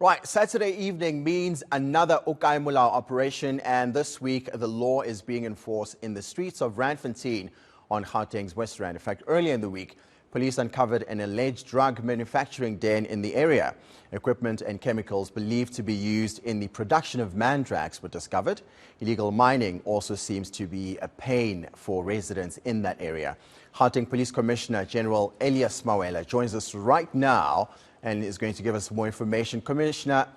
Right, Saturday evening means another O Kae Molao operation, and this week the law is being enforced in the streets of Randfontein on Gauteng's West Rand. In fact, earlier in the week, police uncovered an alleged drug manufacturing den in the area. Equipment and chemicals believed to be used in the production of mandrax were discovered. Illegal mining also seems to be a pain for residents in that area. Gauteng Police Commissioner General Elias Mawela joins us right now and is going to give us more information. Commissioner,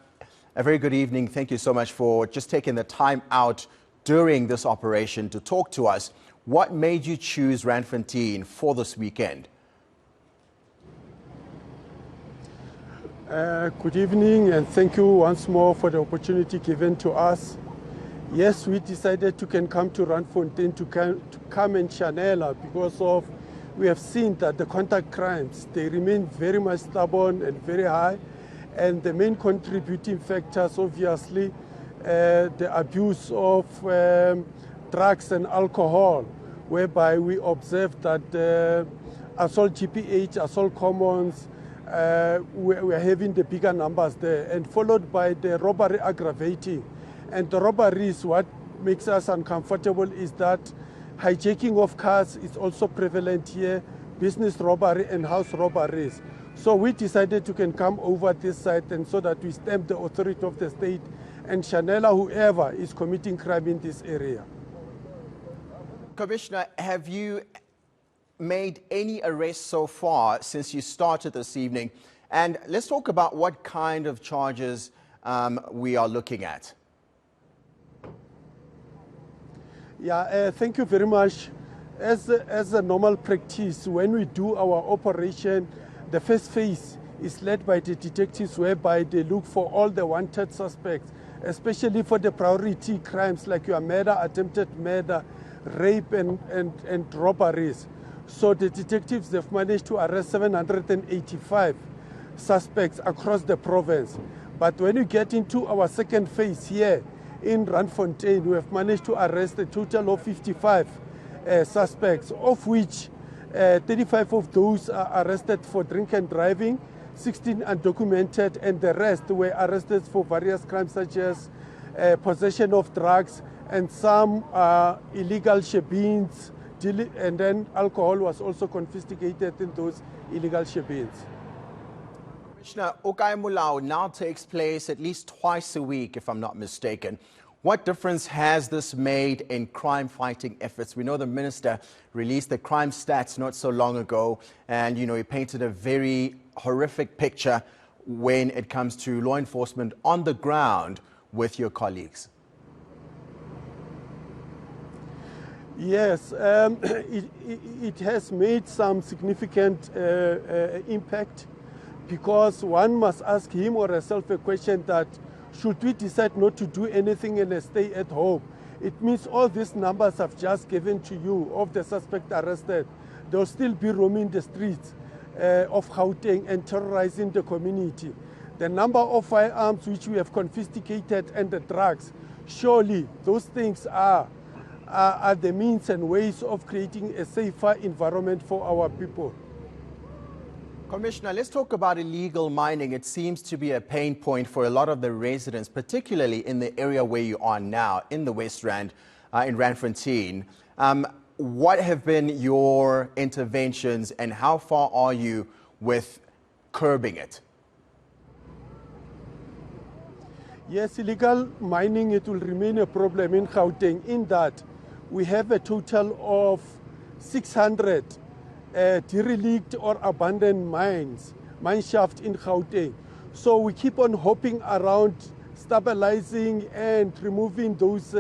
a very good evening. Thank you so much for just taking the time out during this operation to talk to us. What made you choose Randfontein for this weekend? Good evening, and thank you once more for the opportunity given to us. Yes, we decided to come to Randfontein to come and Chanela because we have seen that the contact crimes, they remain very much stubborn and very high, and the main contributing factors, obviously, the abuse of drugs and alcohol, whereby we observed that assault GPH, assault commons, we're having the bigger numbers there, and followed by the robbery aggravating. And the robberies, what makes us uncomfortable is that hijacking of cars is also prevalent here, business robbery and house robberies. So we decided to come over this side, and so that we stamp the authority of the state and Chanela whoever is committing crime in this area. Commissioner, have you made any arrests so far since you started this evening? And let's talk about what kind of charges we are looking at. Yeah, thank you very much. As a normal practice, when we do our operation, the first phase is led by the detectives, whereby they look for all the wanted suspects, especially for the priority crimes like your murder, attempted murder, rape and robberies. So the detectives, they've managed to arrest 785 suspects across the province. But when you get into our second phase here in Randfontein, we have managed to arrest a total of 55 suspects, of which 35 of those are arrested for drink and driving, 16 undocumented, and the rest were arrested for various crimes such as possession of drugs and some illegal shebeens, and then alcohol was also confiscated in those illegal shebeens. Commissioner, O Kae Molao now takes place at least twice a week, if I'm not mistaken. What difference has this made in crime-fighting efforts? We know the minister released the crime stats not so long ago, and he painted a very horrific picture when it comes to law enforcement on the ground with your colleagues. Yes, it has made some significant impact, because one must ask him or herself a question that, should we decide not to do anything and stay at home? It means all these numbers I've just given to you of the suspect arrested, they'll still be roaming the streets of Gauteng and terrorizing the community. The number of firearms which we have confiscated and the drugs, surely those things are the means and ways of creating a safer environment for our people. Commissioner, let's talk about illegal mining. It seems to be a pain point for a lot of the residents, particularly in the area where you are now, in the West Rand, in Randfontein. What have been your interventions, and how far are you with curbing it? Yes, illegal mining, it will remain a problem in Gauteng, in that we have a total of 600 derelict or abandoned mine shafts in Gauteng. So we keep on hopping around, stabilizing and removing those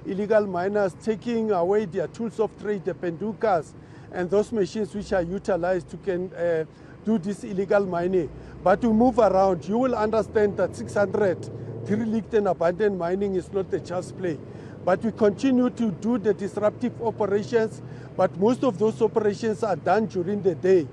illegal miners, taking away their tools of trade, the pendukas, and those machines which are utilized to do this illegal mining. But we move around. You will understand that 600 derelict and abandoned mining is not a child's play. But we continue to do the disruptive operations, but most of those operations are done during the day,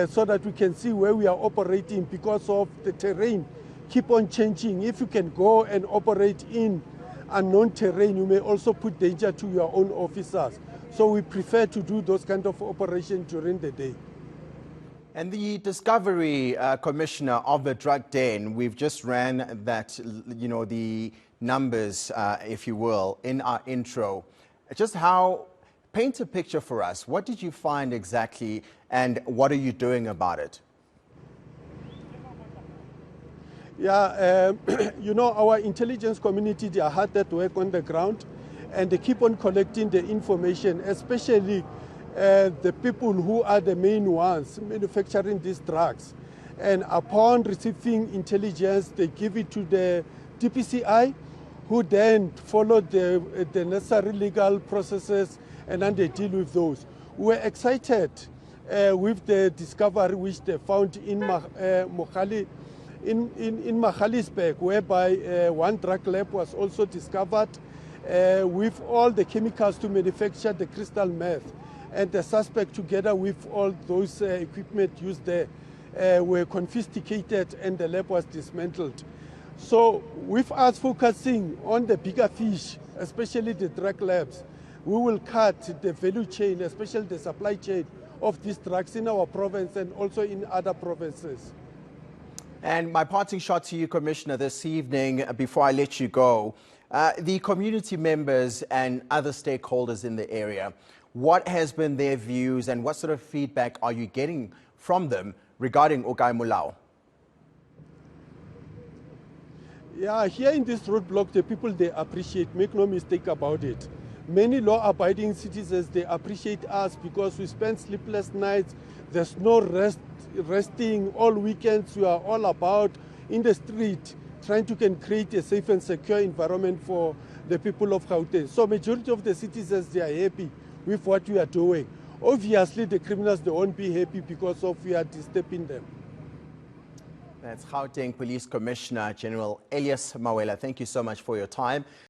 so that we can see where we are operating, because of the terrain keep on changing. If you can go and operate in unknown terrain, you may also put danger to your own officers. So we prefer to do those kind of operations during the day. And the discovery, Commissioner, of the drug den, we've just ran that, the numbers, if you will, in our intro. Paint a picture for us. What did you find exactly, and what are you doing about it? Yeah, our intelligence community, they are hard at work on the ground, and they keep on collecting the information, especially the people who are the main ones manufacturing these drugs. And upon receiving intelligence, they give it to the DPCI, who then follow the necessary legal processes, and then they deal with those. We're excited with the discovery which they found in Magaliesberg, whereby one drug lab was also discovered with all the chemicals to manufacture the crystal meth. And the suspect, together with all those equipment used there, were confiscated, and the lab was dismantled. So with us focusing on the bigger fish, especially the drug labs, we will cut the value chain, especially the supply chain of these drugs in our province and also in other provinces. And my parting shot to you, Commissioner, this evening, before I let you go, the community members and other stakeholders in the area, what has been their views and what sort of feedback are you getting from them regarding O Kae Molao? Yeah, here in this roadblock, the people, they appreciate, make no mistake about it. Many law-abiding citizens, they appreciate us because we spend sleepless nights. There's no resting all weekends. We are all about in the street trying to create a safe and secure environment for the people of Gauteng. So majority of the citizens, they are happy with what we are doing. Obviously, the criminals, they won't be happy because of we are disturbing them. That's Gauteng Police Commissioner General Elias Mawela. Thank you so much for your time.